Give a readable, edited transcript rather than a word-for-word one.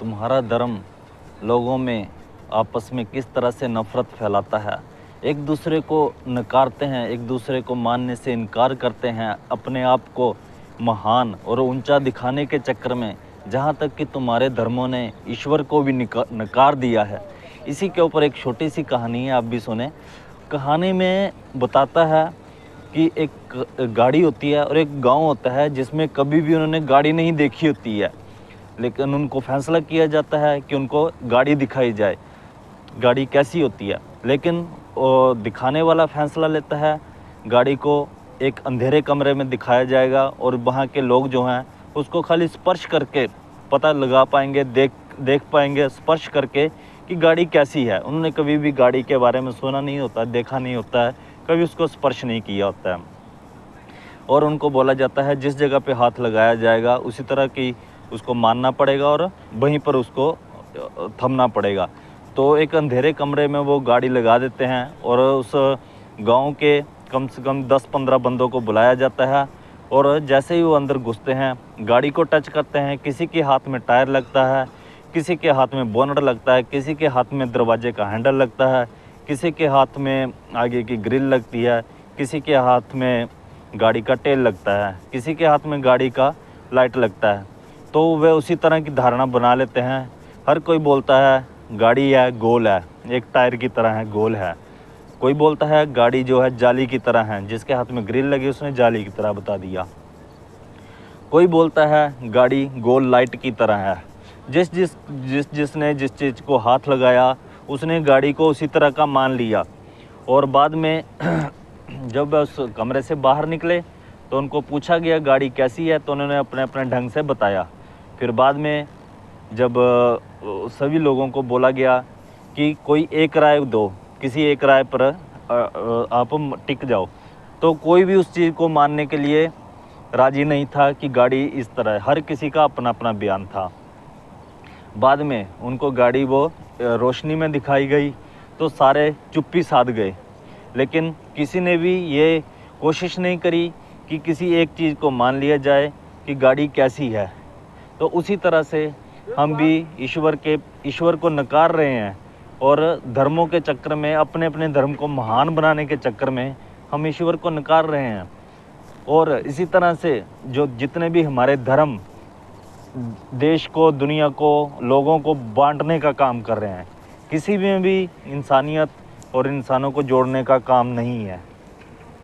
तुम्हारा धर्म लोगों में आपस में किस तरह से नफ़रत फैलाता है। एक दूसरे को नकारते हैं, एक दूसरे को मानने से इनकार करते हैं, अपने आप को महान और ऊंचा दिखाने के चक्कर में, जहाँ तक कि तुम्हारे धर्मों ने ईश्वर को भी नकार दिया है। इसी के ऊपर एक छोटी सी कहानी है, आप भी सुने। कहानी में बताता है कि एक गाड़ी होती है और एक गांव होता है जिसमें कभी भी उन्होंने गाड़ी नहीं देखी होती है, लेकिन उनको फैसला किया जाता है कि उनको गाड़ी दिखाई जाए, गाड़ी कैसी होती है। लेकिन वो दिखाने वाला फैसला लेता है गाड़ी को एक अंधेरे कमरे में दिखाया जाएगा और वहाँ के लोग जो हैं उसको खाली स्पर्श करके पता लगा पाएंगे, देख पाएंगे स्पर्श करके कि गाड़ी कैसी है। उन्होंने कभी भी गाड़ी के बारे में सुना नहीं होता, देखा नहीं होता है, कभी उसको स्पर्श नहीं किया होता है। और उनको बोला जाता है जिस जगह पे हाथ लगाया जाएगा उसी तरह की उसको मानना पड़ेगा और वहीं पर उसको थमना पड़ेगा। तो एक अंधेरे कमरे में वो गाड़ी लगा देते हैं और उस गांव के कम से कम 10-15 बंदों को बुलाया जाता है। और जैसे ही वो अंदर घुसते हैं, गाड़ी को टच करते हैं, किसी के हाथ में टायर लगता है, किसी के हाथ में बोनट लगता है, किसी के हाथ में दरवाजे का हैंडल लगता है, किसी के हाथ में आगे की ग्रिल लगती है, किसी के हाथ में गाड़ी का टेल लगता है, किसी के हाथ में गाड़ी का लाइट लगता है। तो वे उसी तरह की धारणा बना लेते हैं। हर कोई बोलता है गाड़ी है गोल है, एक टायर की तरह है, गोल है। कोई बोलता है गाड़ी जो है जाली की तरह है, जिसके हाथ में ग्रिल लगी उसने जाली की तरह बता दिया। कोई बोलता है गाड़ी गोल लाइट की तरह है। जिसने जिस चीज़ को हाथ लगाया उसने गाड़ी को उसी तरह का मान लिया। और बाद में जब उस कमरे से बाहर निकले तो उनको पूछा गया गाड़ी कैसी है, तो उन्होंने अपने अपने ढंग से बताया। फिर बाद में जब सभी लोगों को बोला गया कि कोई एक राय दो, किसी एक राय पर आप टिक जाओ, तो कोई भी उस चीज़ को मानने के लिए राज़ी नहीं था कि गाड़ी इस तरह है। हर किसी का अपना अपना बयान था। बाद में उनको गाड़ी वो रोशनी में दिखाई गई तो सारे चुप्पी साध गए, लेकिन किसी ने भी ये कोशिश नहीं करी कि किसी एक चीज़ को मान लिया जाए कि गाड़ी कैसी है। तो उसी तरह से हम भी ईश्वर को नकार रहे हैं और धर्मों के चक्कर में, अपने अपने धर्म को महान बनाने के चक्कर में हम ईश्वर को नकार रहे हैं। और इसी तरह से जो जितने भी हमारे धर्म देश को, दुनिया को, लोगों को बांटने का काम कर रहे हैं, किसी में भी इंसानियत और इंसानों को जोड़ने का काम नहीं है।